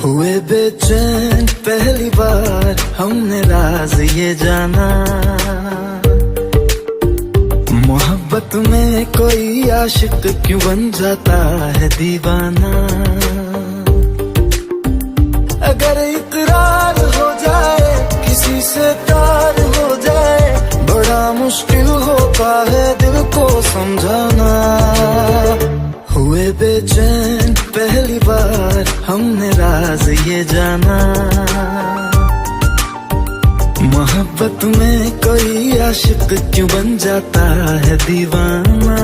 हुए बेचैन पहली बार हमने राज ये जाना, मोहब्बत में कोई आशिक क्यों बन जाता है दीवाना। अगर इकरार हो जाए किसी से प्यार हो जाए, बड़ा मुश्किल होता है दिल को समझाना। हुए बेचैन पहली बार हमने राज ये जाना, मोहब्बत में कोई आशिक क्यों बन जाता है दीवाना।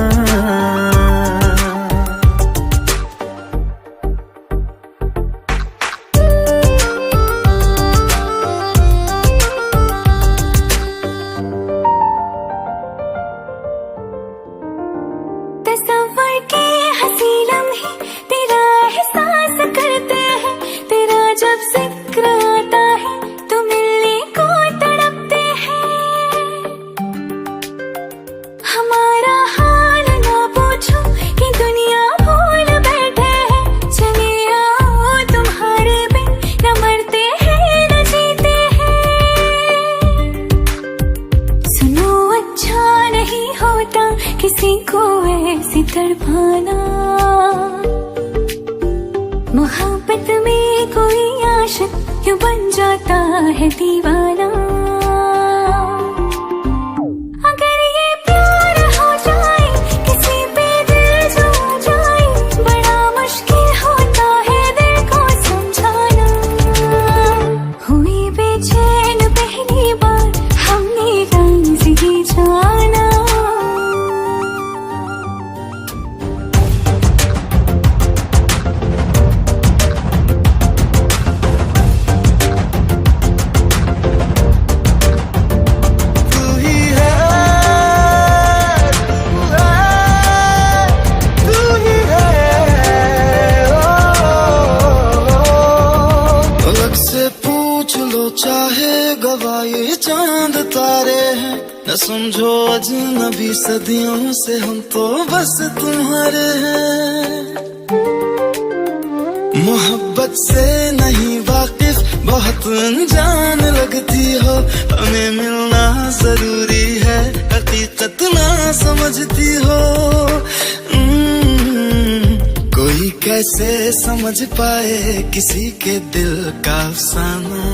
तस्वर के हंसी लम्हे तेरा एहसास करते हैं, तेरा जब जिक्र आता है तो मिलने को तड़पते हैं। हमारा हाल ना पूछो कि दुनिया भूल बैठे हैं, चले आओ तुम्हारे बिन न मरते हैं न जीते हैं। सुनो अच्छा नहीं होता किसी को ऐसी तड़पाना, मोहब्बत में कोई आशिक क्यों बन जाता है दीवाना। अगर ये प्यार हो जाए किसी पे दिल जो जाए, बड़ा मुश्किल होता है दिल को समझाना। हुई बेचैन पहली बार हमने राज ये जाना। चाहे गवाए चांद तारे हैं, न समझो अजनबी सदियों से हम तो बस तुम्हारे हैं। मोहब्बत से नहीं वाकिफ बहुत अनजान लगती हो, हमें मिलना जरूरी है हकीकत ना समझती हो। कोई कैसे समझ पाए किसी के दिल का अफसाना,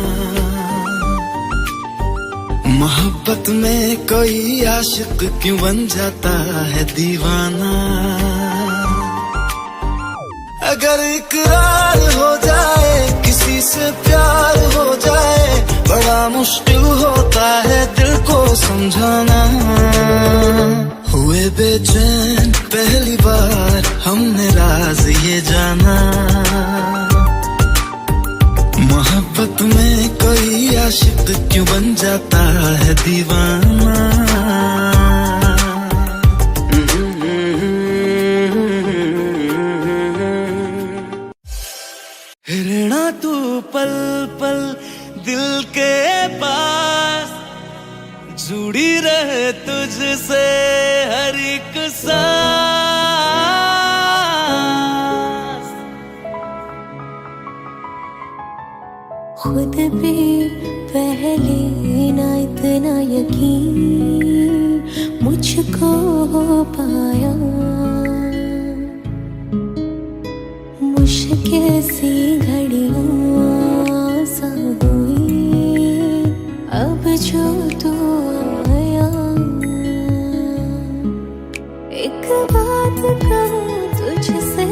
मोहब्बत में कोई आशिक क्यों बन जाता है दीवाना। अगर इकरार हो जाए किसी से प्यार हो जाए, बड़ा मुश्किल होता है दिल को समझाना। हुए बेचैन पहली बार हमने राज ये जाना, मोहब्बत में कोई आशिक क्यों बन जाता है दीवाना। हिरना तू पल पल दिल के पास, जुड़ी रहे तुझसे हर एक सांस। खुद पे पहले ना इतना यकीन मुझको हो पाया, मुश्किल सी घड़ियां सा हुई अब जो तू आया। एक बात कहूँ तुझसे,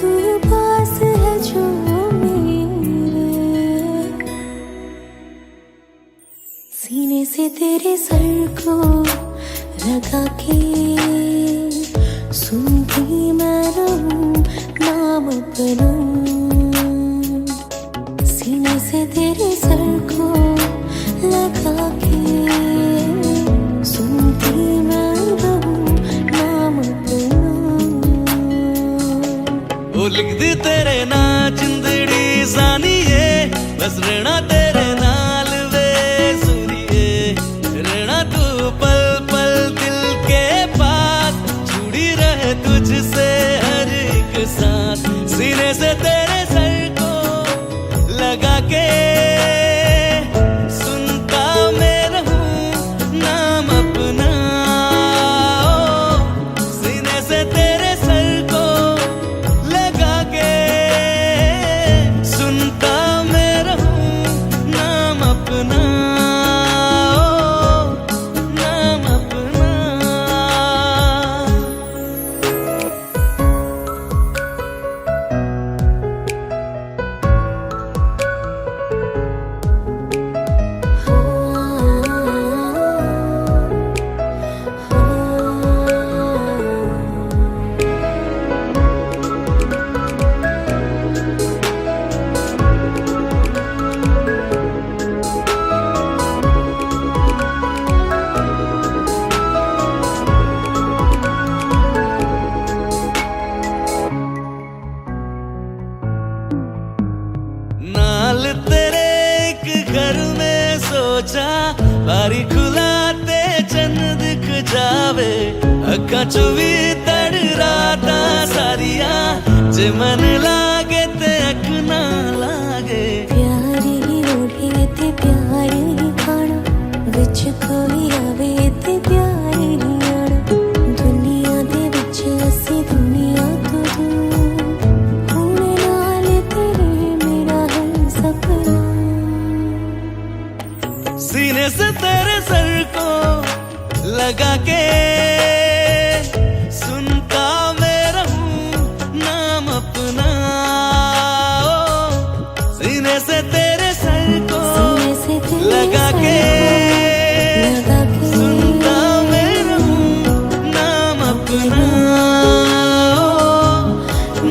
तू पास है जो सीने से तेरे सर को लगा के सुनती मैं रहूं नाम अपना। सीने से तेरे सर को लगा के सुनती मैं रहूं नाम अपना। वो लिख दी तेरे ना जिंदड़ी जानिए, बस रहना तेरे नाल वे सुनिए। रहना तू पल पल दिल के पास, जुड़ी रहे तुझसे हर एक सांस। सीने से तेरे सर को के सुनता मैं रहूं नाम अपना, सीने से तेरे सर को लगा के सुनता मैं रहूं नाम अपना, नाम अपना। नाल तेरे एक घर में सोचा बारी खुलाते चन दिख जावे, अखा चुवी तड़ राता सारिया जे मन लागे ते अख ना लागे। प्यारी ओढ़े ते प्यार ही खाना, विच कोई आवे ते प्यार ही आना, दुनिया दे विच असी दुनिया तो दूर, हुण नाल तेरे मेरा है सपना। सीने से तेरे सर को लगा के सुनता मैं रहूं नाम अपना, सीने से तेरे सर को सीने से तेरे लगा सर के को लगा के सुनता मैं रहूं नाम अपना,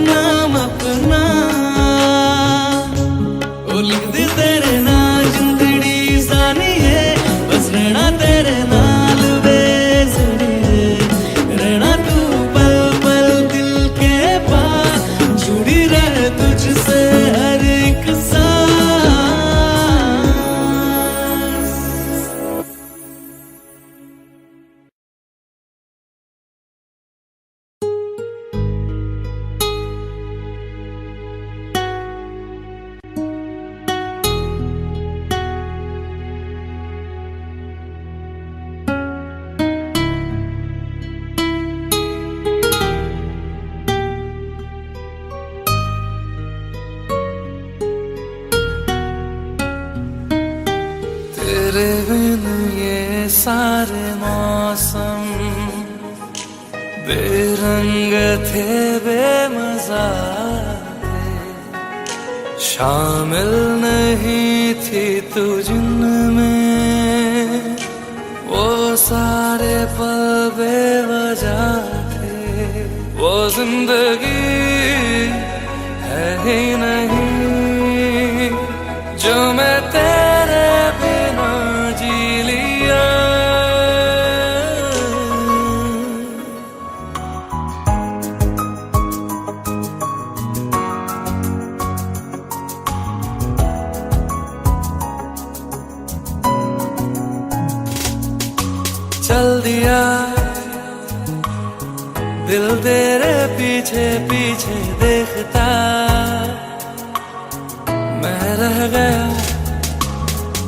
नाम अपना। ओ लिख दी तेरे नाल जिंदड़ी सानिए, बस रहना तेरे नाल बेसुनिए, रहना तू पल पल दिल के पास, जुड़ी रहे तुझसे हर एक सांस। तेरे बिन ये सारे मौसम बेरंग थे बेमजा थे, शामिल नहीं थी तू जिनमें वो सारे पल बेवजह थे, वो जिंदगी है ही नहीं जो मैं तेरे बिना जी लिया। चल दिया दिल तेरे पीछे पीछे देखता, मैं रह गया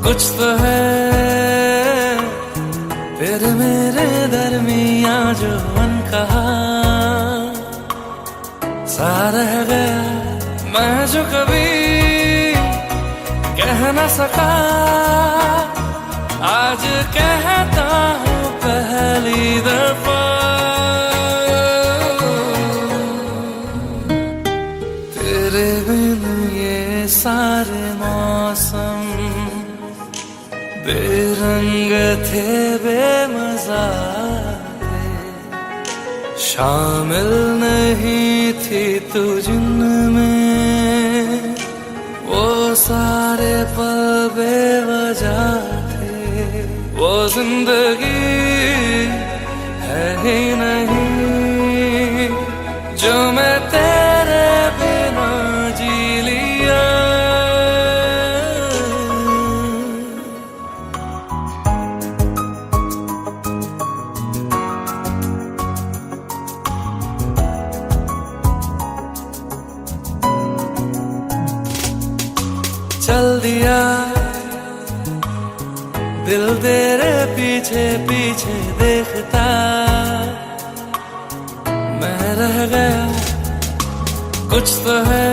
कुछ तो है फिर मेरे दरमिया जो अनकहा सा रह गया, मैं जो कभी कह न सका आज कहता हूँ पहली दफा। तेरे बिन ये सारे मौसम बेरंग थे बेमजा थे, शामिल नहीं थी तू जिनमें वो सारे पल बेवजह थे, वो जिंदगी है ही नहीं जो मैं तेरे बिना जी लिया। चल दिया दिल तेरे पीछे पीछे देखता, मैं रह गया कुछ तो है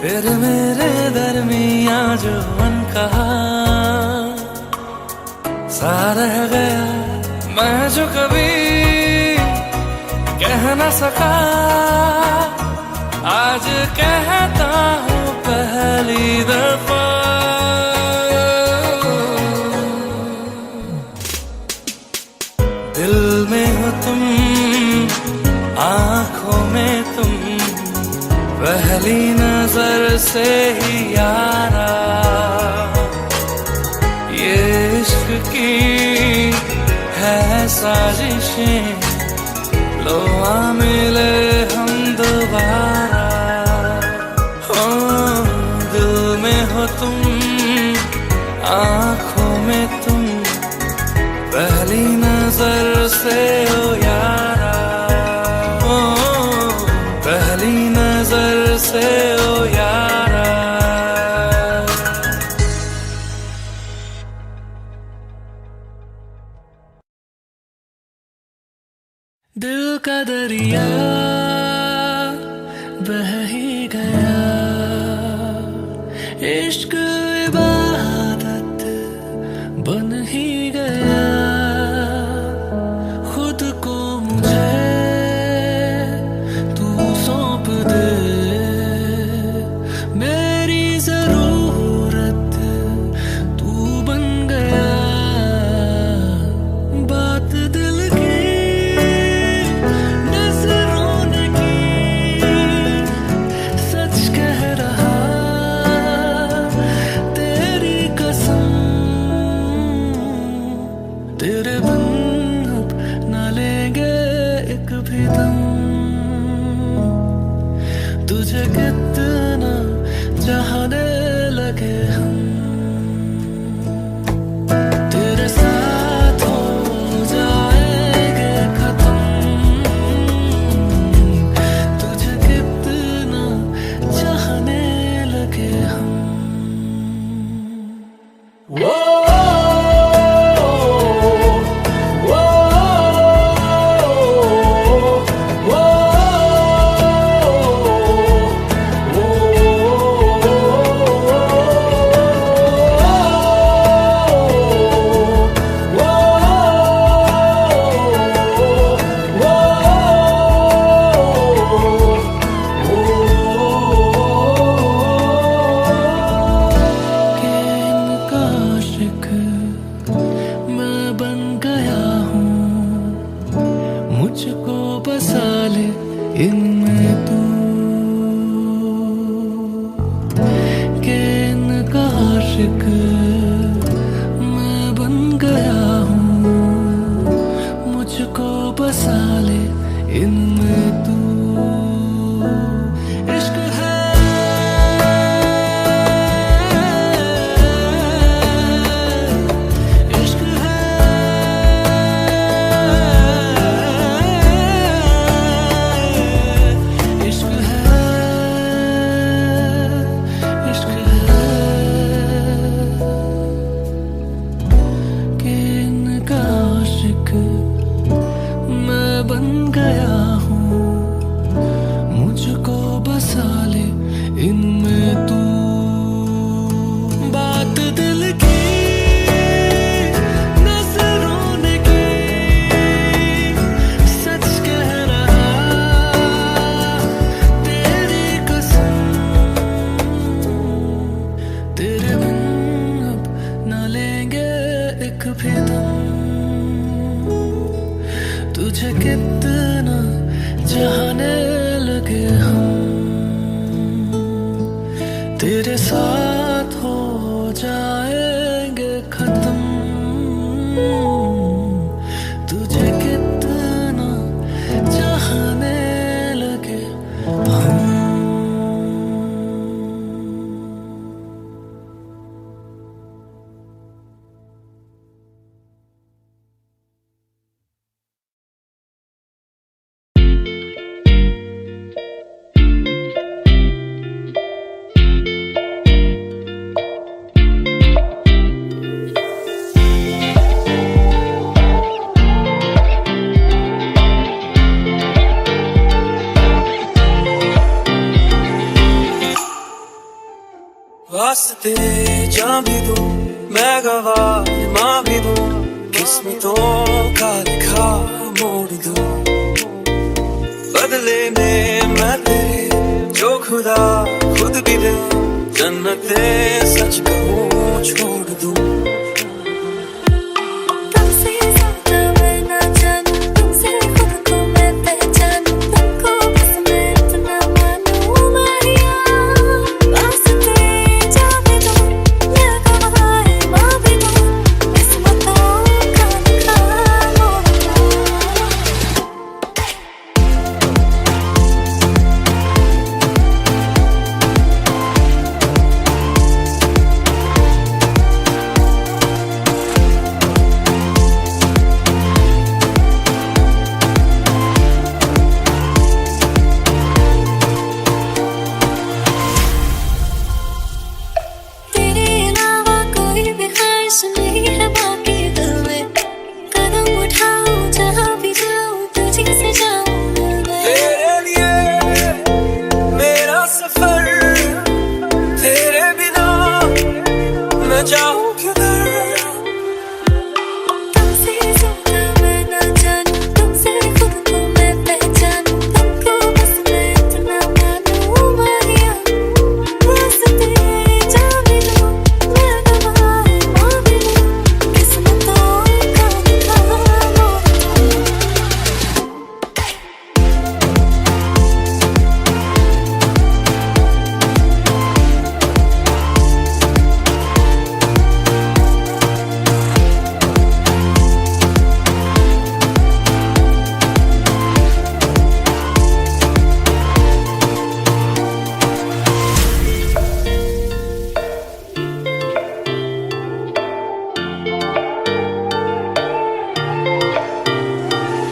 फिर मेरे दरमिया जो अनकहा सा रह गया। मैं जो कभी कह न सका आज कहता हूँ पहली दफा। दिल में हो तुम, आंखों में तुम, पहली नजर से ही यारा। ये इश्क की है साजिशें, लो आ मिले हम दोबारा। हो दिल में हो तुम, आंखों में तुम, पहली नजर से ओ यारा। ओ पहली नजर से ओ यारा। दिल का दरिया बह ही गया, इश्क इबादत बन ही गया। खुद को मुझे तू सौंप दे, मेरी जरूरत तू बन गया। बात दिल की तेरे बिन अब न लेंगे एक भी दम, तुझे कितना चाहने लगे हम। तेरे साथ हो जाएंगे खत्म, तुझे कितना चाहने लगे हम। मुझको बसा ले इनमें तू, के इनका आशिक मैं बन गया हूँ। मुझको बसा ले इनमें तू। इश्क है बन गया हूँ, मुझको बसा ले इनमें तू। बात दिल की नजरों ने की, सच कह रहा तेरी कसम। तेरे बिन अब न लेंगे एक भी दम, तुझे कितना चाहने लगे हम। तेरे साथ हो जाएंगे खत्म, तुझे कितना चाहने लगे हम। वास्ते जान भी दूं मैं गवाह मां भी दूं किस्मतों का लिखा मोड़ दूं बदले में मैं तेरे जो खुदा खुद भी दे जन्नते सच कहूँ छोड़ दूं तुमसे ज्यादा मैं ना जानूं तुमसे खुद को मैं पहचानूं तुमको बस मैं इतना मानूं मारिया वास्ते जाने दो मैं गवाह मां भी दूं किस्मतों का लिखा मोड़ दूं तेरे अलावा कोई भी ख्वाहिश नहीं है बाकी दिल में कदम उठाऊं जहाँ भी जाऊं तुझी से जाऊं मैं तेरे लिए मेरा सफर तेरे बिना मैं जाऊं किधर तुमसे ज्यादा मैं ना जानूं तुमसे खुद को मैं पहचानूं तुमको बस मैं इतना मानूं मारिया वास्ते जाने दो मैं गवाह मां भी दूं किस्मतों का लिखा मोड़ दूं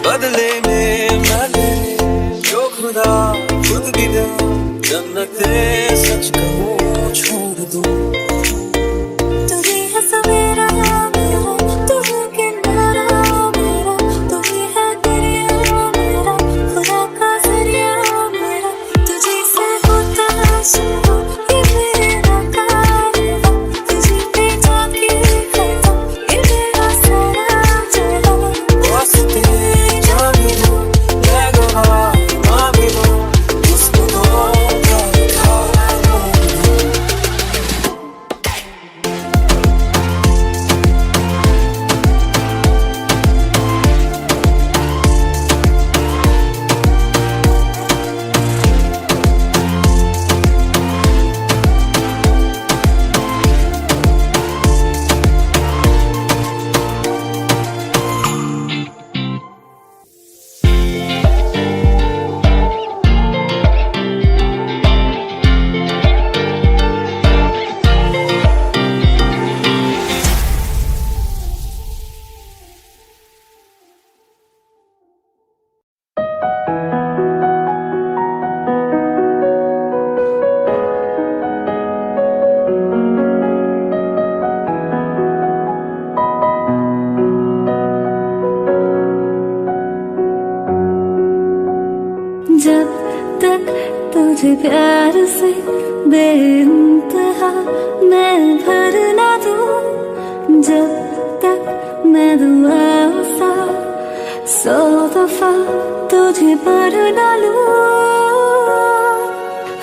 बदले में मैं तेरे जो खुदा खुद भी दे जन्नते सच कहूँ छोड़ दूं तू ही है सवेरा मेरा तू है किनारा मेरा तू ही है दरिया मेरा खुदा का जरिया मेरा तुझे से होता शुरू ये मेरा कारवां तुझे पे जाके खत्म ये मेरा सारा जहां वास्ते जान भी दूं मैं गवाह मां भी दूं किस्मतों का लिखा मोड़ दूं जब तक तुझे प्यार से बेइंतहा मैं भर ना दूं जब तक मैं दुआओं सा 100 दफा तुझे पर ना लूं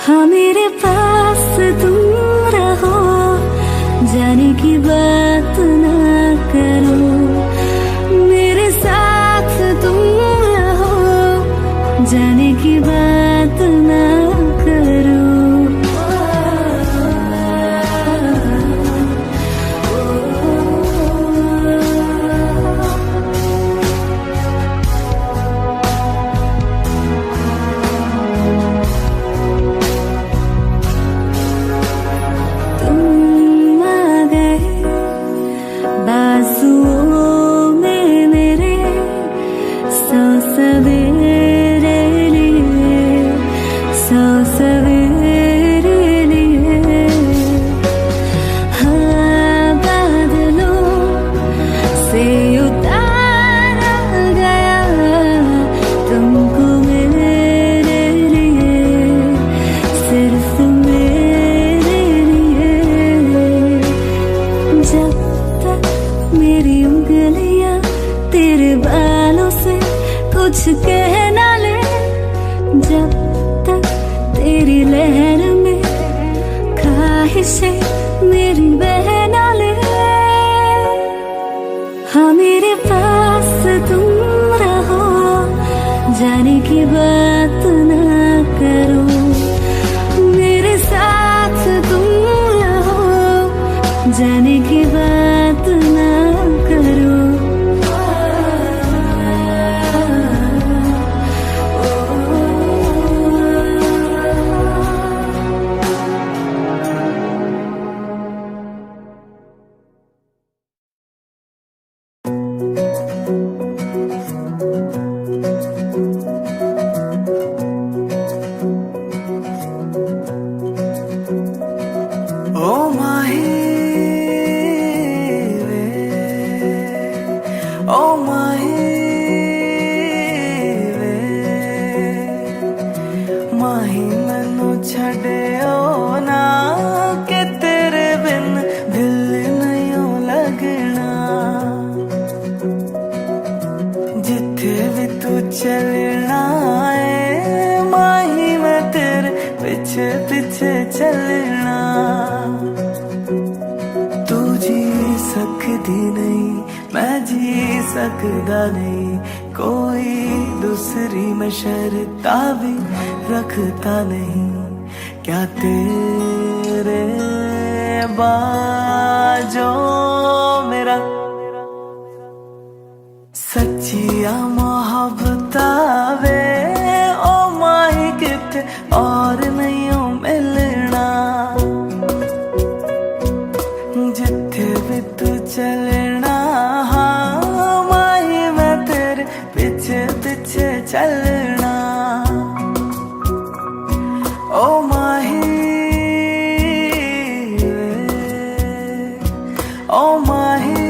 हाँ मेरे पास तुम रहो जाने की बात ना करो मेरे साथ तुम रहो जाने की बात ना करो लहर में ख्वाहिशें मेरी बहना ले। हाँ मेरे पास तुम रहो, जाने की बात ना करो, मेरे साथ तुम रहो, जाने की बात ना करो। चलना है माही, मैं तेरे पीछे पीछे चलना। तू जी सकती नहीं, मैं जी सकदा नहीं, कोई दूसरी मैं शर्ता भी रखता नहीं। क्या तेरे बाजों मेरा सच्चिया मोहब्बत वे, ओ माही किते और नहीं हो मिलना। जिथे भी तू चलना, हाँ माही मैं तेरे पीछे पीछे चलना। ओ माही ओ माही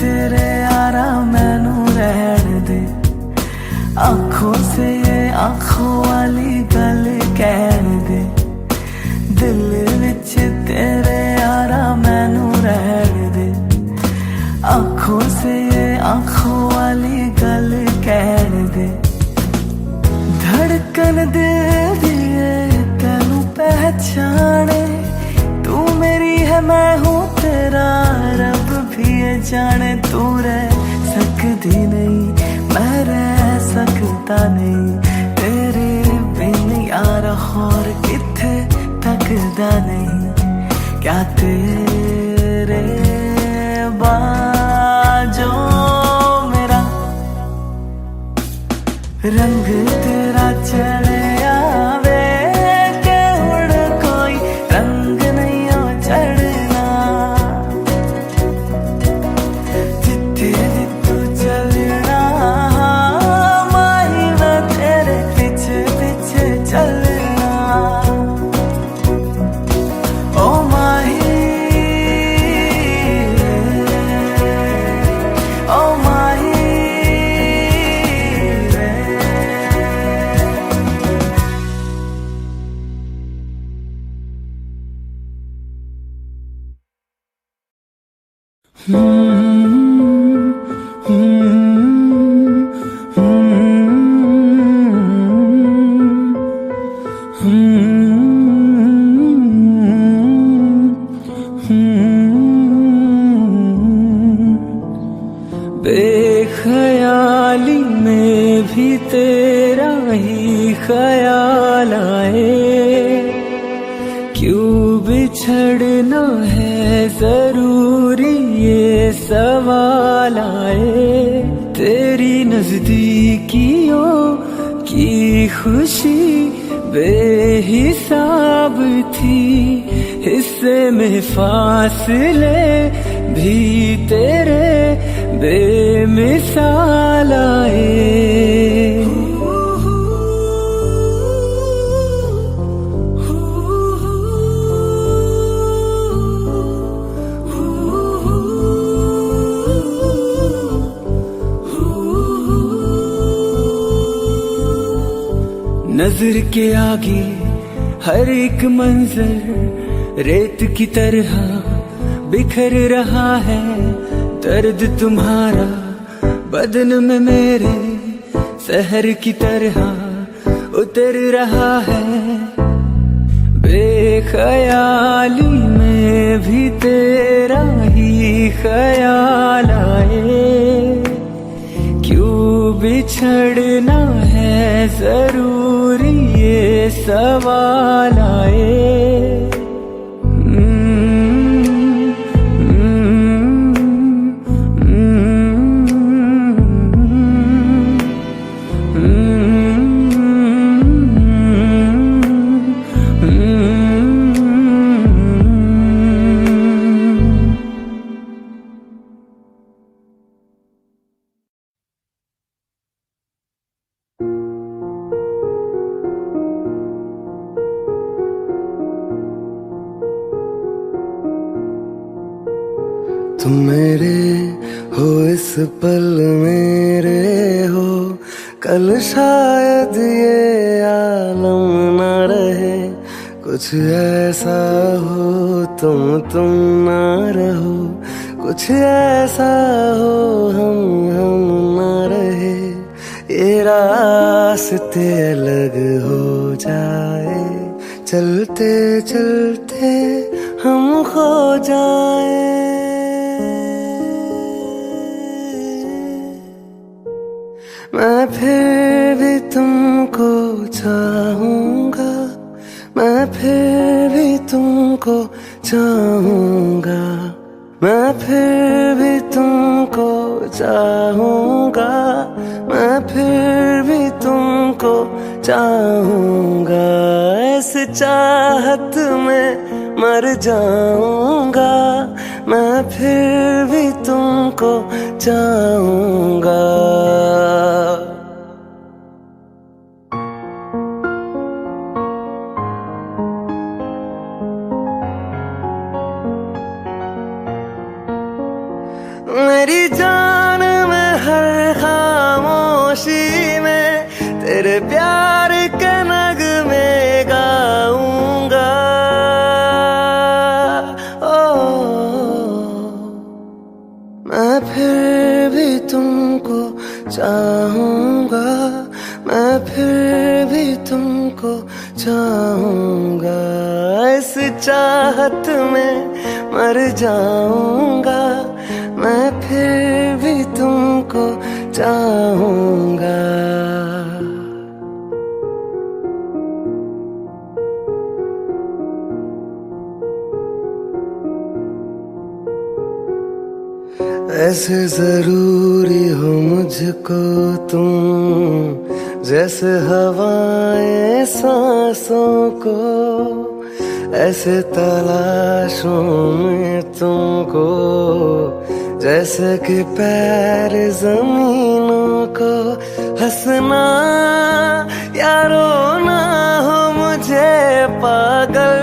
तेरे यारा मैनू रहन दे, आंखों से ये आंखों वाली गल कहन दे। दिल विच तेरे यारा मैनू रहन दे, आंखों से ये आंखों वाली गल कहन दे। धड़कन दिल दी तैनू पहचाने, तू मेरी है मैं हूँ तेरा, रब भी ये जाने। तू रह सकती नहीं, मैं रह सकता नहीं, तेरे बिन यार और किथे तकदा नहीं। क्या तेरे बाजों मेरा रंग तेरा चढ़े आवे, के उड़ कोई रंग नहीं हो चढ़ना। जिथे भी तू चलना, माही मैं तेरे पीछे पीछे चलना। ओ माही ओ माही बेख्याली में भी तेरा ही ख्याल आए, क्यों बिछड़ना है जरूरी ये सवाल आए। तेरी नजदीकियों की खुशी बेहिसाब थी, हिस्से में फासले भी तेरे बेमिसाल आए। नजर के आगे हर एक मंजर रेत की तरह बिखर रहा है। दर्द तुम्हारा बदन में मेरे शहर की तरह उतर रहा है। बेख्याली में भी तेरा ही ख्याल आए। क्यों बिछड़ना है जरूरी ये सवाल आए। तुम मेरे हो इस पल मेरे हो, कल शायद ये आलम न रहे। कुछ ऐसा हो तुम ना रहो, कुछ ऐसा हो हम ना रहे। ये रास्ते अलग हो जाए, चलते चलते हम खो जाए। मैं फिर भी तुमको चाहूंगा, मैं फिर भी तुमको चाहूंगा, मैं फिर भी तुमको चाहूंगा, मैं फिर भी तुमको चाहूंगा। इस चाहत में मर जाऊंगा, मैं फिर भी तुमको चाहूंगा। मेरी जान में हर खामोशी में तेरे प्यार के नगमे गाऊंगा। मैं फिर भी तुमको चाहूंगा, मैं फिर भी तुमको चाहूंगा। इस चाहत में मर जाऊंगा, मैं फिर भी तुमको चाहूंगा। ऐसे जरूरी हो मुझको तुम, जैसे हवाएं सांसों को। ऐसे तलाशों में तुमको, जैसे कि पैर जमीनों को। हंसना या रोना हो मुझे पागल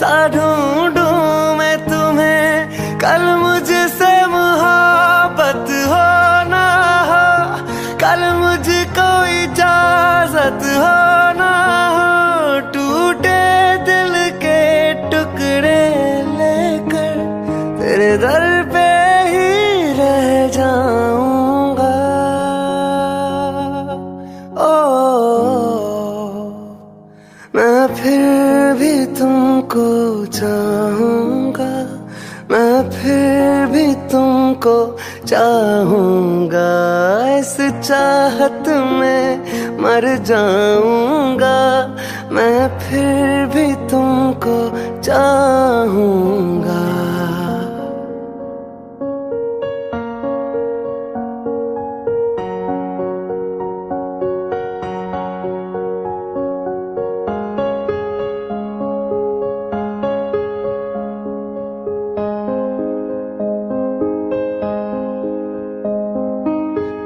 सा ढूंढूं मैं तुम्हें। कल मुझसे मोहब्बत हो ना हो, कल मुझको इजाजत हो ना हो। टूटे दिल के टुकड़े लेकर तेरे दर पे ही रह जाऊंगा। मैं फिर भी तुमको चाहूंगा, मैं फिर भी तुमको चाहूंगा। इस चाहत में मर जाऊंगा, मैं फिर भी तुमको चाहूंगा।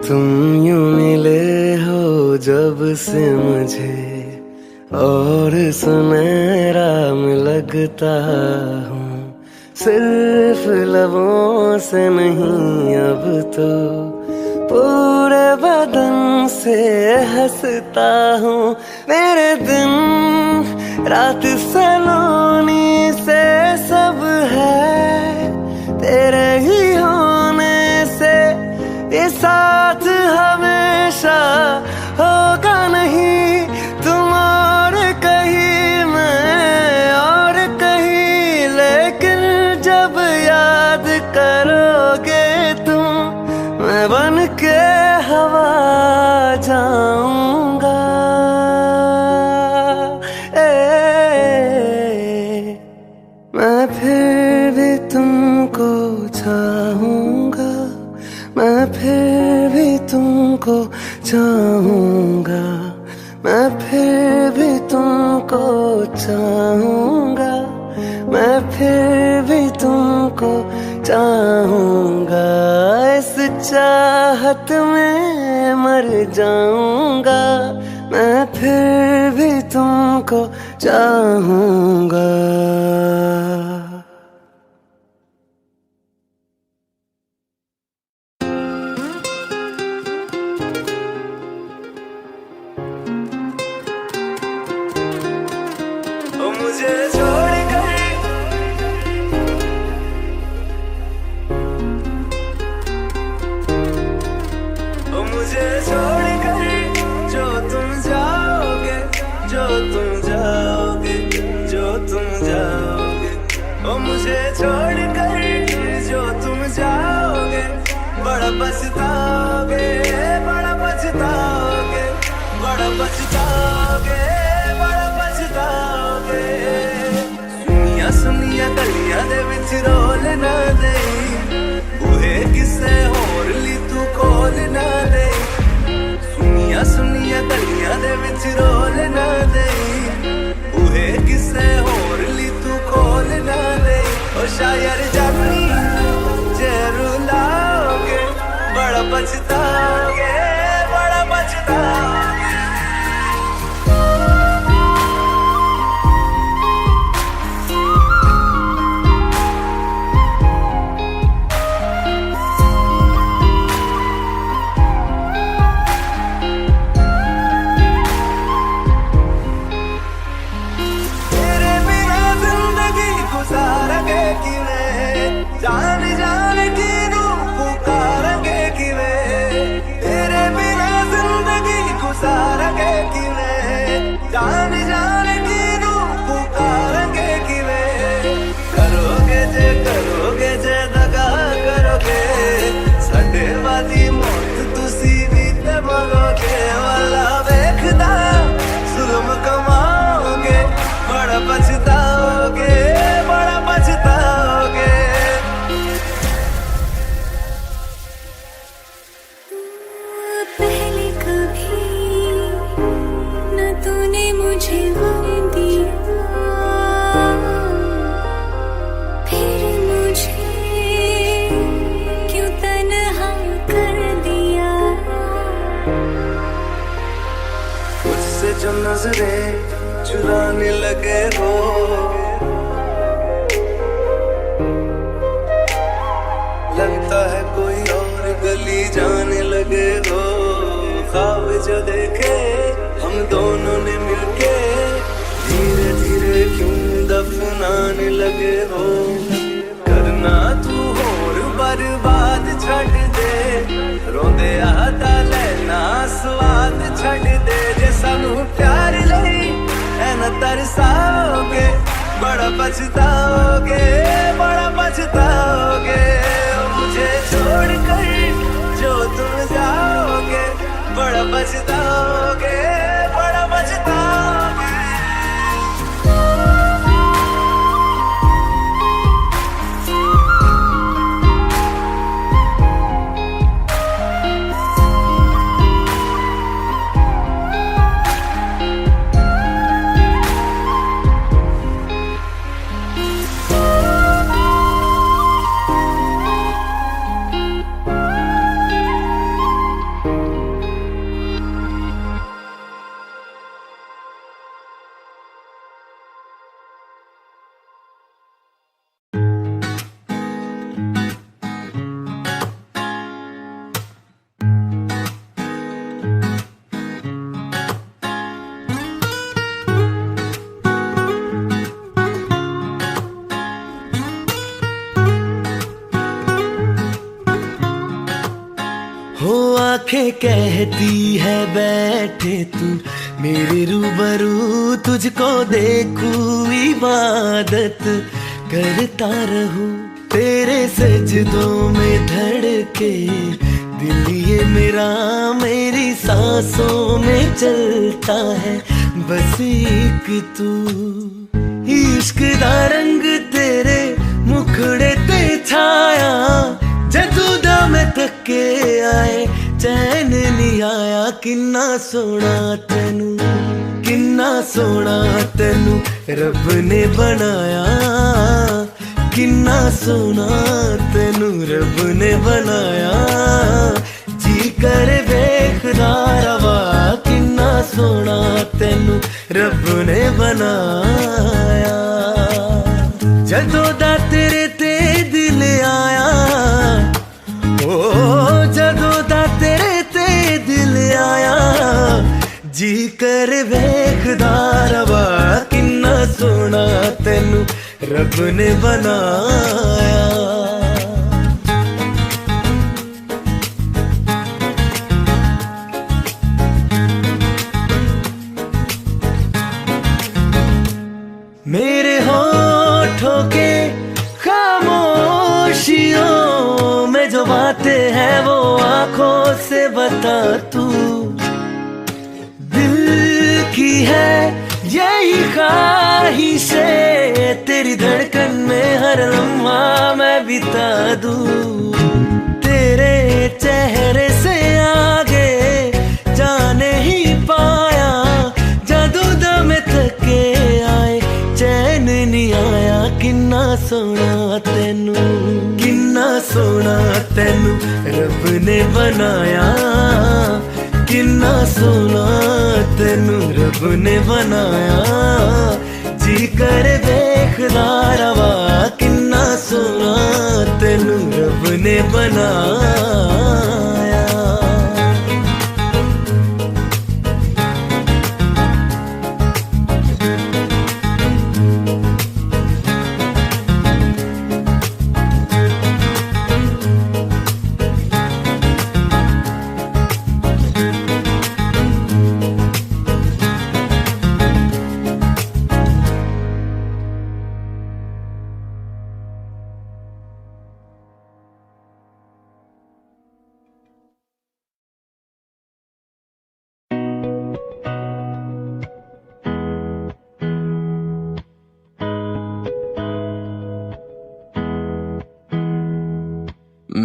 तुम यूं मिले हो जब से मुझे और सुनहरा में लगता हूँ, सिर्फ लबों से नहीं अब तो पूरे बदन से हंसता हूँ। मेरे दिन रात सलोनी से सब है तेरे ही होने से, ये साथ हमेशा होगा नहीं, तुम और कहीं मैं और कहीं, लेकिन जब याद करोगे तुम मैं बन के हवा जाऊंगा। मैं फिर भी तुमको चाहूंगा, मैं फिर भी तुमको चाहूंगा, मैं फिर भी तुमको चाहूंगा, मैं फिर भी तुमको चाहूंगा। इस चाहत में मर जाऊंगा, मैं फिर भी तुमको चाहूंगा। मुझे छोड़कर मुझे छोड़कर जो तुम जाओगे, जो तुम जाओगे, जो तुम जाओगे, ओ मुझे छोड़कर जो तुम जाओगे, बड़ा पछताओगे, बड़ा पछताओगे, बड़ा पछताओगे, बड़ा पछताओगे। सुनिया सुनिया गलियां दे विच रोल ना दे, बूहे किसे होर ली तू खोल ना दे। सुनिया सुनिया गलियां दे विच रोल ना दे, बूहे किसे होर ली तू खोल ना दे। ओ शायर जानी जे रुलाओगे, बड़ा पछताओगे, बड़ा पछताओगे। जान जान की पुकारेंगे किवें, तेरे बिना जिंदगी गुजारेंगे किवें, जान जान की पुकारेंगे किवें। करोगे जे दगा करोगे, साडे वाली मौत तुसी भी ते मरोगे। वाला वेखदा जुल्म कमाओगे, बड़ा पछताओगे, बड़ा पछताओगे। पहले कभी न तूने मुझे गम दिया, फिर मुझे क्यों तन्हा कर दिया। मुझसे जो नजरें चुराने लगे हो, लगता है कोई और गली जाने लगे हो। ख्वाब जो देखे हम दोनों ने मिलके, धीरे धीरे क्यों दफनाने लगे हो। करना तू होर बर्बाद छड़ दे, रोंदे आता लेना स्वाद छड़ दे। जे सानू प्यार लई ऐना तरसाओगे, बड़ा पछताओगे, बड़ा पछताओगे। मुझे छोड़कर जो तुम जाओगे, बड़ा पछताओगे, बड़ा पछताओगे। आंखें कहती है बैठे तू मेरे रूबरू, तुझको देखूं इबादत करता रहूं, तेरे सजदों में धड़के दिल ये मेरा, मेरी सांसों में चलता है बस एक तू। इश्क दा रंग तेरे मुखड़े ते छाया, जदू दा मैं थके आए चैन नहीं आया। किन्ना सोना तेनू, किन्ना सोना तेनू रब ने बनाया, किन्ना सोना तेनू रब ने बनाया। जी कर वेखदा रवा, किन्ना सोना तेनू रब ने बनाया। जदों दा तेरे ते दिल आया, ओ जदों दा तेरे ते दिल आया, जी कर वेखदा रवा, किन्ना सोना तेनू रब ने बनाया। मेरे होठों के खामोशियों में जो बातें हैं वो आंखों से बता तू, दिल की है यही ख्वाहिशें, तेरी धड़कन में हर लम्हा मैं बिता दूं। तेरे चेहरे से आगे जाने ही पाया, जादू दा मैं थके आए चैन नहीं आया। किन्ना सोना तेनू, किन्ना सोना तेनू रब ने बनाया, किन्ना सोना तेनू रब ने बनाया। जी कर देखदा रवा, किन्ना सोना तेनू रब ने बनाया।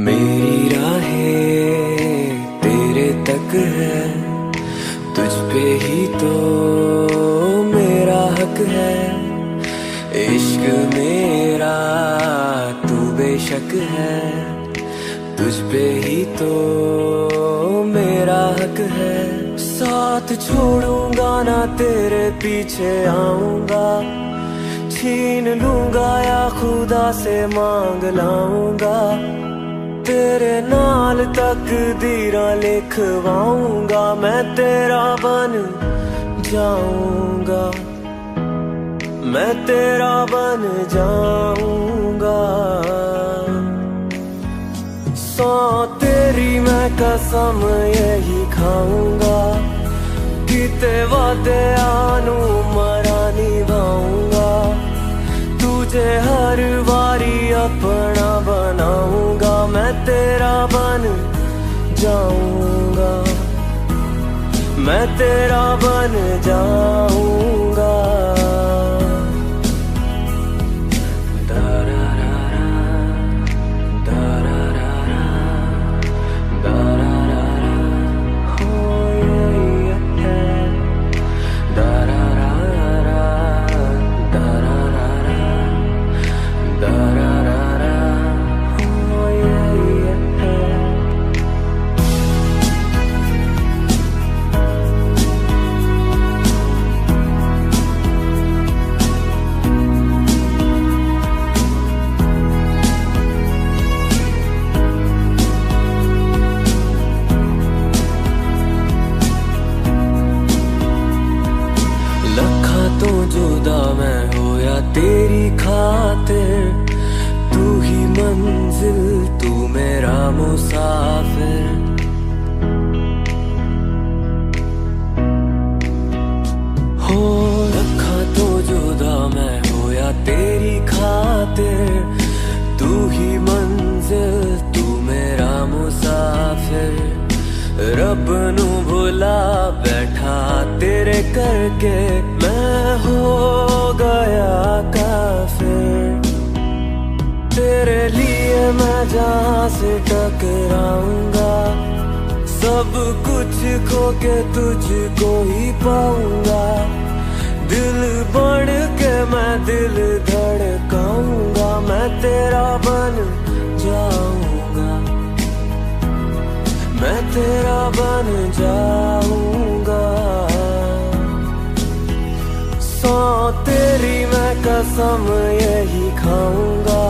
मेरी राहें तेरे तक है, तुझ पे ही तो मेरा हक है। इश्क मेरा तू बेशक है, तुझ पे ही तो मेरा हक है। साथ छोड़ूंगा ना तेरे पीछे आऊंगा, छीन लूंगा या खुदा से मांग लाऊंगा। तेरे नाल तकदीरां लिखवाऊंगा, मैं तेरा बन जाऊंगा, मैं तेरा बन जाऊंगा। सौ तेरी मैं कसम यही खाऊंगा, किते वादे आनू मरा निभाऊंगा। तुझे हर बारी अपना बनाऊंगा, मैं तेरा बन जाऊंगा, मैं तेरा बन जाऊंगा। करके मैं हो गया काफिर। तेरे लिए मैं जहाँ से टकराऊंगा, सब कुछ खो के तुझको ही पाऊंगा। दिल बढ़ के मैं दिल धड़काऊंगा, मैं तेरा बन जाऊंगा, मैं तेरा बन जाऊंगा। सौ तेरी मैं कसम यही खाऊंगा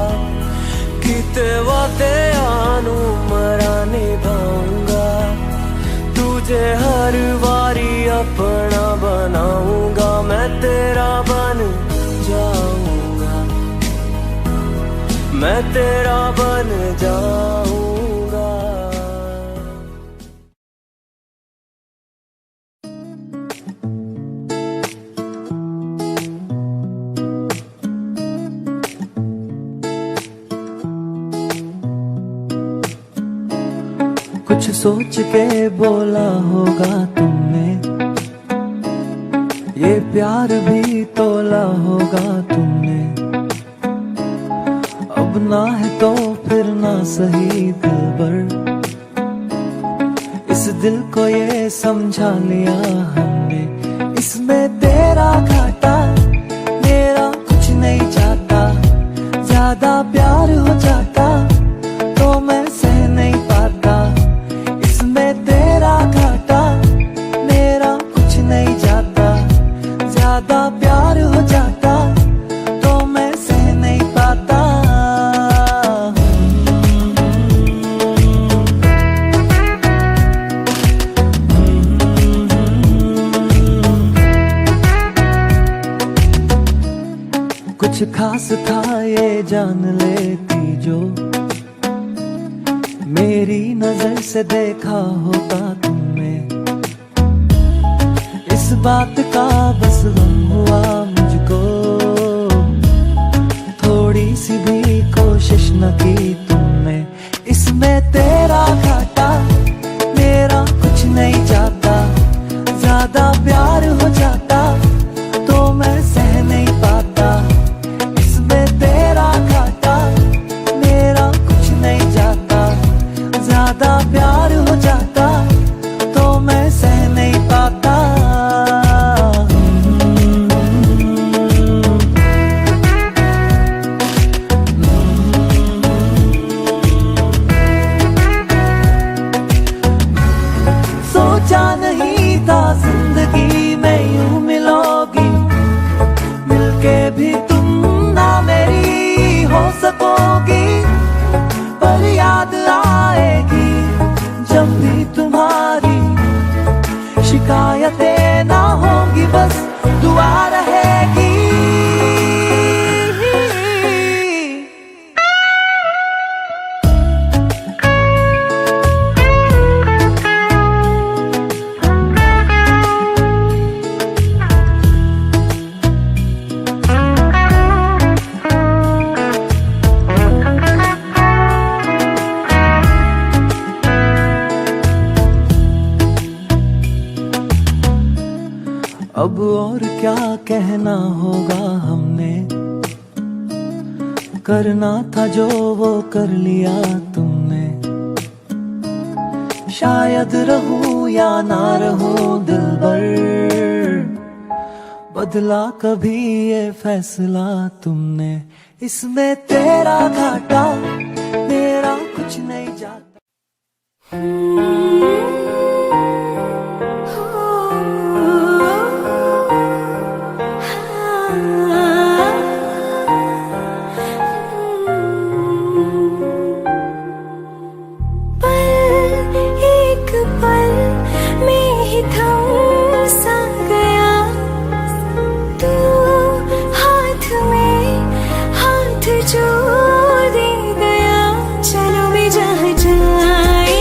कि वादे आनू मरा निभाऊंगा। तुझे हर बारी अपना बनाऊंगा, मैं तेरा बन जाऊंगा, मैं तेरा बन जाऊंगा। कुछ सोच के बोला होगा तुमने, ये प्यार भी तोला होगा तुमने। अब ना है तो फिर ना सही दिलबर, इस दिल को ये समझा लिया हमने। इसमें तेरा घाटा मेरा कुछ नहीं जाता, ज्यादा प्यार हो जाता तो मैं सह नहीं पाता। इसमें तेरा घाटा मेरा कुछ नहीं जाता, ज्यादा प्यार हो जाता तो मैं सह नहीं पाता। कुछ खास था ये जान लेती जो, मेरी नजर से देखा होता तुमने। इस बात का बस गम हुआ मुझको, थोड़ी सी भी कोशिश न की तुमने। इसमें तेरा घाटा मेरा कुछ नहीं जाता, ज्यादा प्यार हो जाता तो मैं सह नहीं पाता। इसमें तेरा घाटा मेरा कुछ नहीं जाता, ज्यादा प्यार हो जाता तो मैं सह नहीं पाता। सोचा नहीं था जिंदगी में यूं मिलोगी, मिलके भी तुम ना मेरी हो सकोगी। पर याद आएगी जब भी तुम्हारी, शिकायतें ना होंगी बस दुआ रहेगी। अब और क्या कहना होगा हमने, करना था जो वो कर लिया तुमने। शायद रहूं या ना रहूं दिलबर, बदला कभी ये फैसला तुमने। इसमें तेरा घाटा मेरा कुछ नहीं जाता। जो दे गया चलो भी जहाँ जाए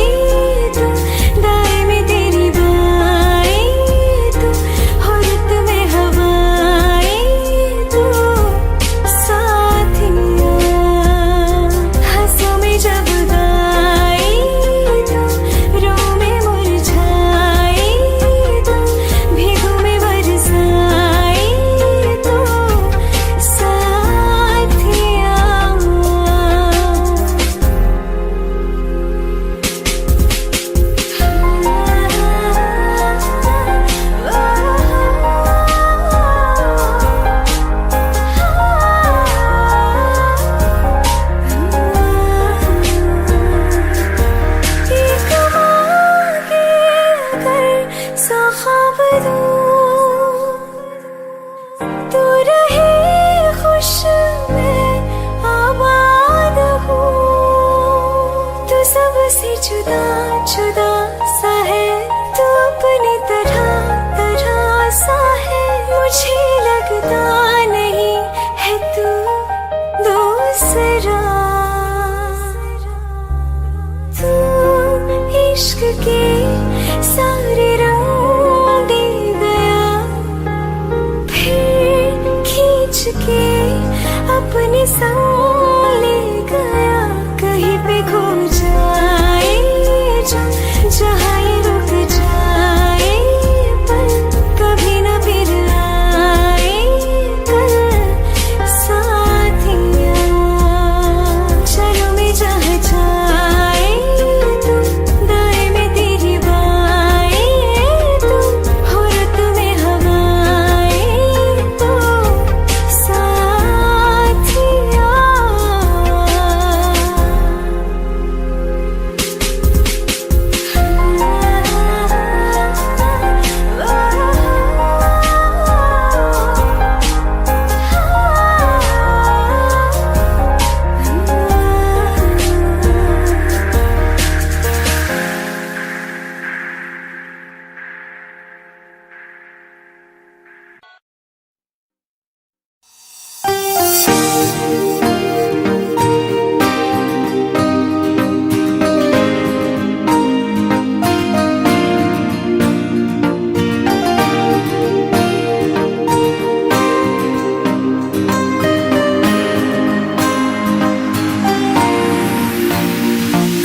जुदा जुदा सा है तू अपनी तरह तरह सा है मुझे लगता नहीं है तू दूसरा तू इश्क के सारे रंग दे गया फिर खींच के अपने संग ले गया कहीं पे खो जाए जहाँ ये रुक जाए पर कभी न फिर आए कल साथिया चलो मैं जहाँ जाए तू दाएं में तेरी बाएं तू हो रत में हवाएं तू साथिया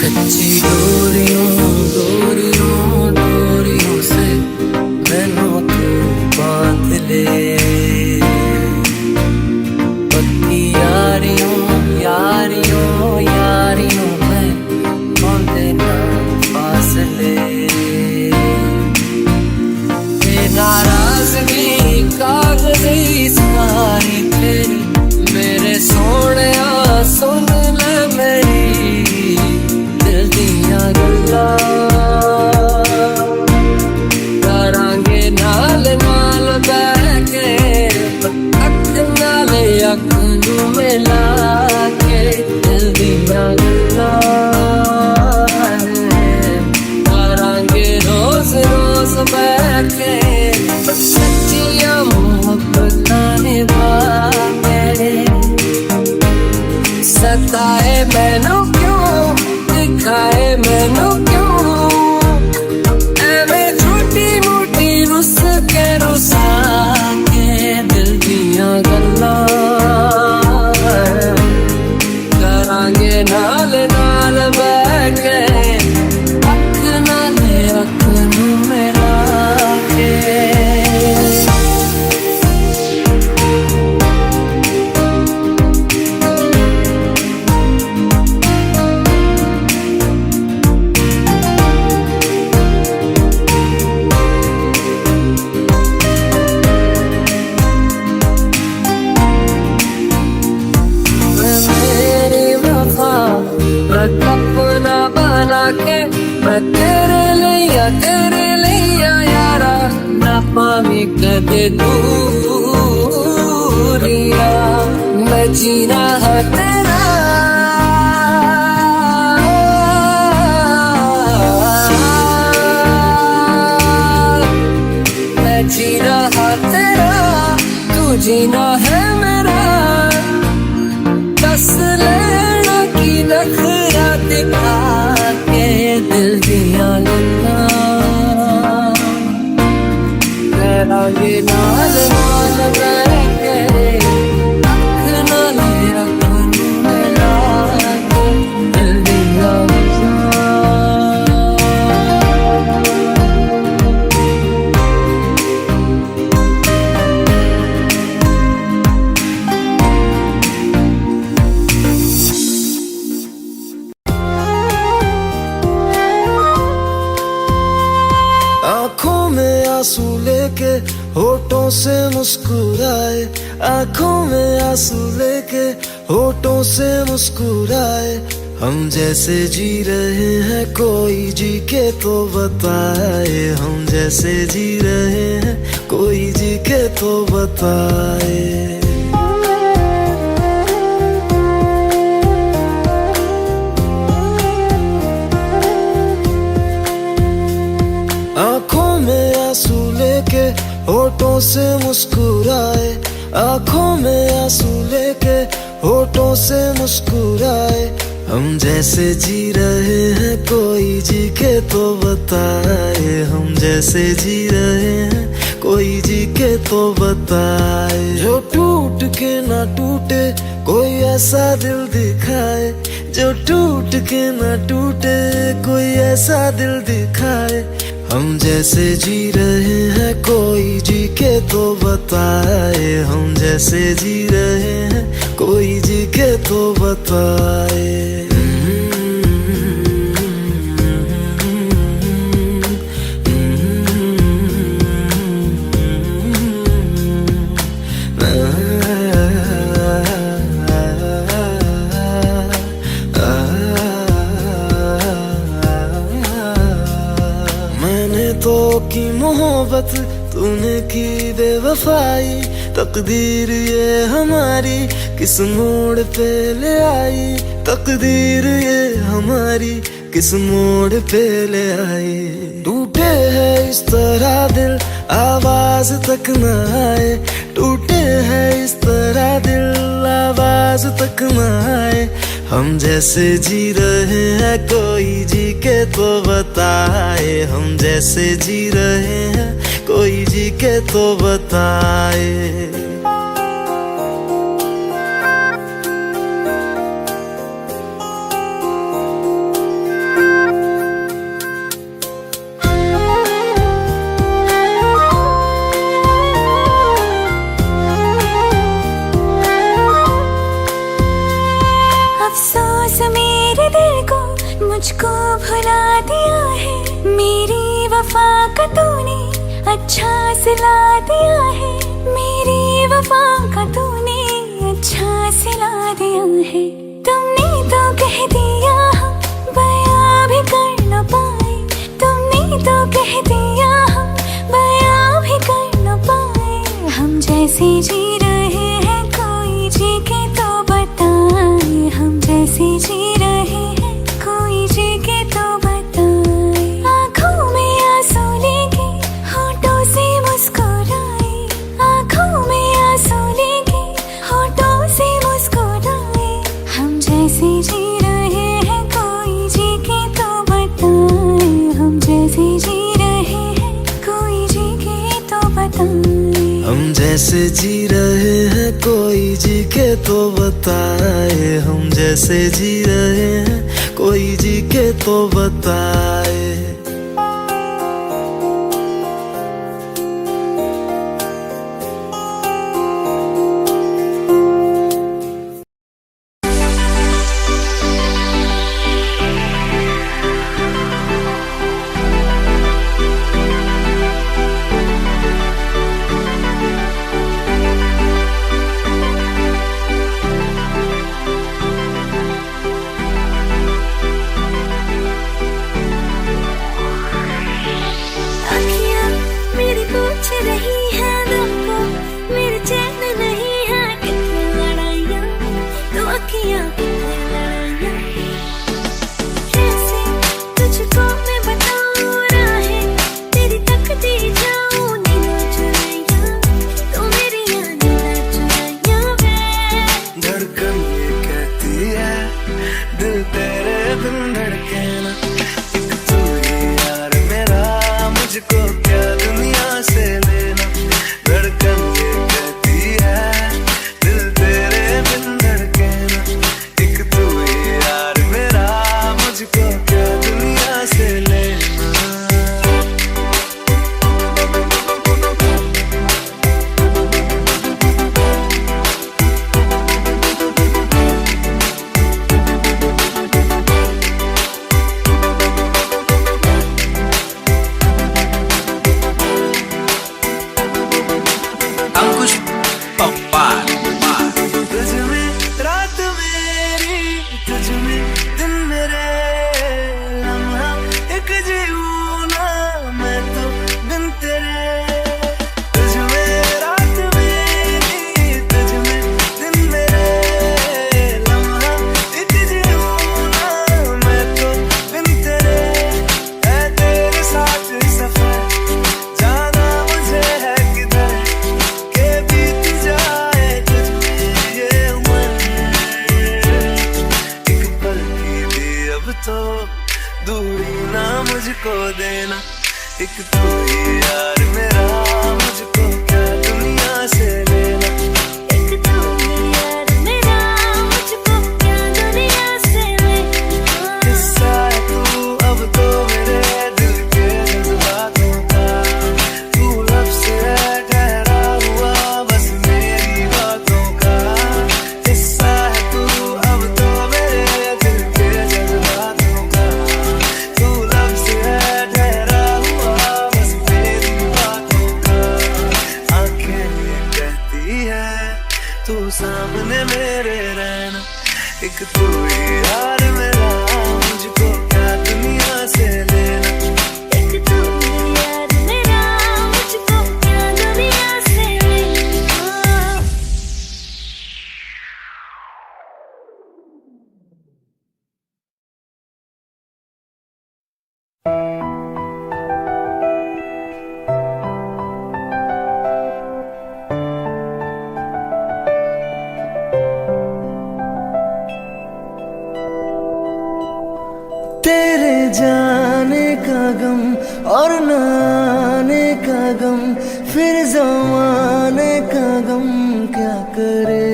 कच्ची डोरियों डोरियों डोरियों से मैनू तू बांध ले पक्की यारियों यारियों यारियों में बांधे ना फासले ये नाराजगी कागज़ी सारी तेरी मेरे सोने सुन ले मेरी दिल दिया गल्लां करांगे नाल नाल बैठ के अख नाल अख नू मिला के दिल दिया गल्लां करांगे रोज रोज बैठ के सच्चियां मोहब्बतां निभा के सताए मैनू क्यों दिखाए मैनू क्यों एवें छोटी मोटी रुस के रुसा के दिल दियां गल्लां करांगे नाल नाल बैठ के अख नाल अख नू मिला के अपना बना के मैं तेरे लिया यारा ना पावी कदे दूरिया मैं जीना है तेरा मैं जीना है तेरा तू जीना है मेरा बस लेना की नखरा दिखा के दिल दिया गल्लां करांगे नाल नाल बैठ के अख नाल अख नू मिला के दिल दिया आंखों में आंसू लेके होठों से मुस्कुराए आंखों में आंसू लेके होठों से मुस्कुराए हम जैसे जी रहे हैं कोई जी के तो बताए हम जैसे जी रहे हैं कोई जी के तो बताए होठों से मुस्कुराए, आंखों में आंसू लेके होठों से मुस्कुराए। हम जैसे जी रहे हैं कोई जी के तो बताए, हम जैसे जी रहे हैं कोई जी के तो बताए। जो टूट के ना टूटे कोई ऐसा दिल दिखाए, जो टूट के ना टूटे कोई ऐसा दिल दिखाए। हम जैसे जी रहे हैं कोई जी के तो बताए, हम जैसे जी रहे हैं कोई जी के तो बताए। मैंने तो की मोहब्बत, तूने की बेवफाई। तकदीर ये हमारी किस मोड़ पे ले आई, तकदीर ये हमारी किस मोड़ पे ले आई। टूटे है इस तरह दिल आवाज तक न आए, टूटे है इस तरह दिल आवाज तक न आए। हम जैसे जी रहे हैं कोई जी के तो बताए, हम जैसे जी रहे हैं कोई जी के तो बताए। अफसोस मेरे दिल को मुझको भुला दिया है, मेरी वफा का तूने अच्छा सिला दिया है, मेरी वफा का तूने अच्छा सिला दिया है। तुमने तो कह दिया हम बयां भी कर न पाए, तुमने तो कह दिया हम बयां भी कर न पाए। हम जैसे जी रहे हैं कोई जी के तो बताए, हम जैसे जी रहे हैं कोई जी के तो बताए। आँखों में आंसू लेके होठों से मुस्कुराए, आँखों में आंसू लेके होठों से मुस्कुराए। हम जैसे जी रहे हैं कोई जी के तो बताए, हम जैसे जी रहे हैं कोई जी के तो बताए। हम जैसे जी रहे हैं कोई जी के तो बताए, हम जैसे जी रहे हैं कोई जी के तो बताए। अखियाँ मेरी पूछ रही है दिल को, मेरे चैन नहीं है कितनी लड़ाइयाँ, तो अखियाँ कितनी लड़ाइयाँ। कैसे तुझको मैं बताऊँ राहें तेरी तकती जाऊँ नीला चुराइयाँ, तो मेरी याद नीला चुराइयाँ वे। धड़कन ये कहती है दिल तेरे बिन धड़के ना, एक तू ही यार मेरा मुझको क्या दुनिया से लेना। धड़कन ये कहती है दिल तेरे बिन धड़के ना, एक तू ही यार मेरा मुझको क्या दुनिया से लेना। दूरी ना मुझको देना, एक तू ही यार मेरा, मुझको क्या दुनिया से लेना। एक तू ही यार मेरा, मुझको क्या दुनिया से लेना। किस्सा है तू अब तो मेरे दिल के जज्बातों का, तू लफ्ज़ है ठहरा हुआ बस मेरी बातों का। किस्सा है तू अब तो मेरे दिल के जज्बातों का, तू लफ्ज़ है ठहरा हुआ बस मेरी बातों का। आंखें कहती है तू सामने मेरे रहना, एक तू ही यार मेरा, मुझको क्या दुनिया से लेना। एक तू ही यार मेरा, मुझको क्या दुनिया से लेना। तेरे जाने का गम और न आने का गम, फिर ज़माने का गम क्या करे।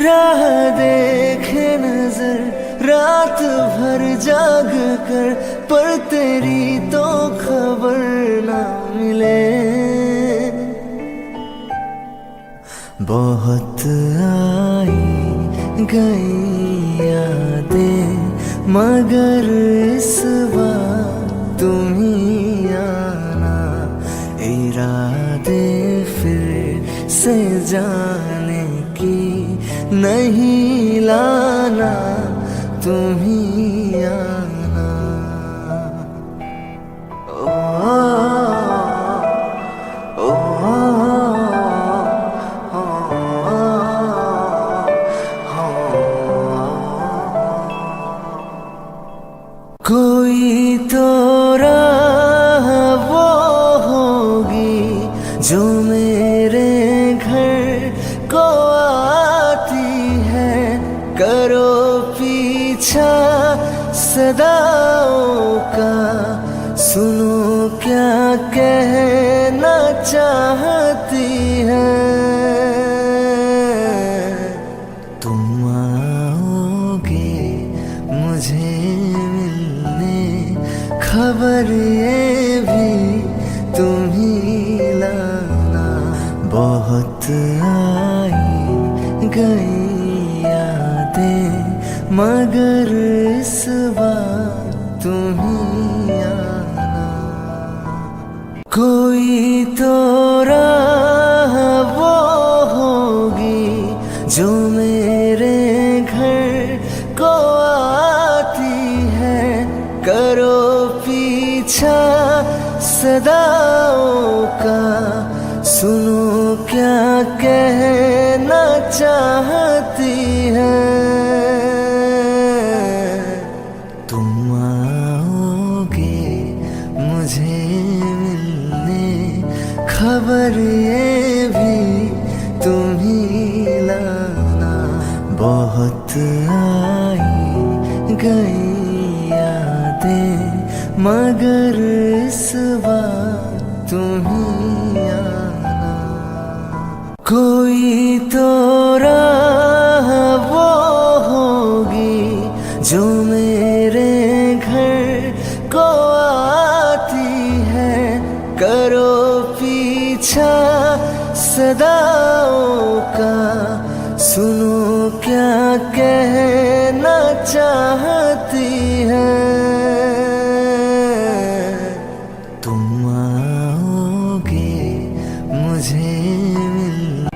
राह देखे नजर रात भर जाग कर, पर तेरी तो खबर ना मिले। बहुत आई गई यादें मगर इस बार तुम ही आना, इरादे फिर से जाने की नहीं लाना, तुम ही आना। ओ, कोई तो राह वो होगी जो मेरे घर को आती है, करो पीछा सदाओं का, सुनो क्या कहना चाहती है। तुम आओगे मुझे मिलने, खबर ये भी तुम ही लाना। बहुत आई गई यादें मगर इस बार तुम ही आना। कोई तो राह वो होगी जो मेरे घर को आती है, करो पीछा सदाओं का, सुनो क्या कहना चाहती है। तुम आओगे मुझे मिलने, खबर ये भी तुम ही लाना। बहुत आई गई यादें मगर इस बार तुम ही आना। कोई तो राह वो होगी जो मेरे घर को आती है, करो पीछा सदाओं का, सुनो क्या कहना चाहती है। तुम आओगे मुझे मिलने।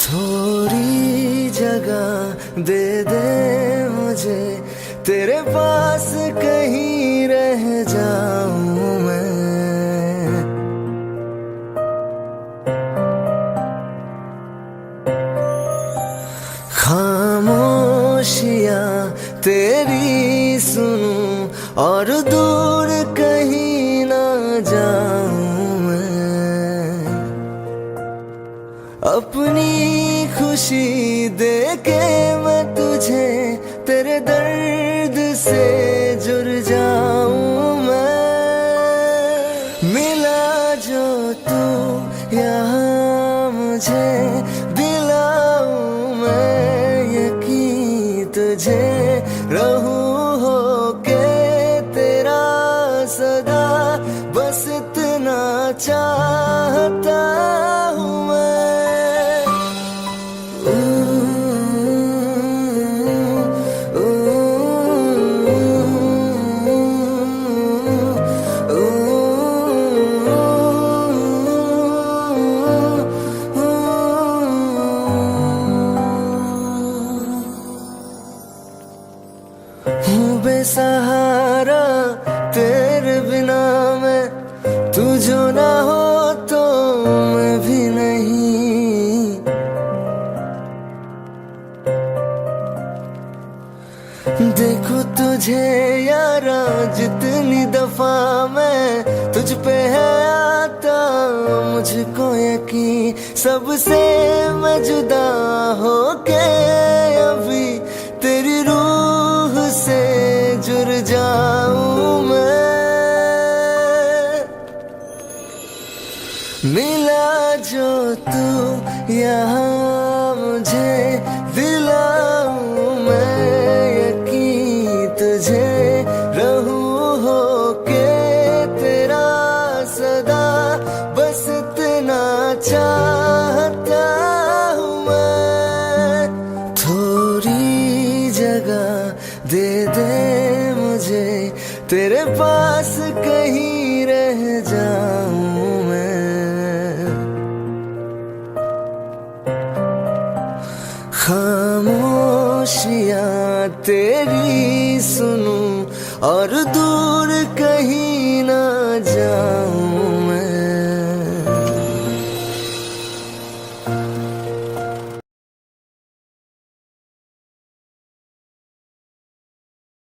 थोड़ी जगह दे दे मुझे, तेरे पास कहीं रह जाऊं मैं। और दूर कहीं ना जाऊं मैं। अपनी खुशी दे के मैं तुझे तेरे दर्द से जुड़ जाऊं मैं। मिला जो तू यहाँ मुझे दिलाऊं मैं यकीन तुझे रहूं होके तेरा सदा बस इतना चाहता हूँ मैं। हूँ बेसहारा तेरे बिना मैं, तू जो ना हो तो मैं भी नहीं। देखो तुझे यारा जितनी दफा मैं तुझ पे है आता मुझको यकीन, सबसे मैं जुदा होके अभी तेरी रूह से जुड़ जाऊं मैं। मिला जो तू यहाँ मुझे दिलाऊं मैं यकीन तुझे रहूं होके तेरा सदा बस इतना चाहता हूँ मैं। थोड़ी जगह दे दे मुझे तेरे पास कहीं रह जाऊं मैं। खामोशियाँ तेरी सुनूं और दूर कहीं ना जाऊं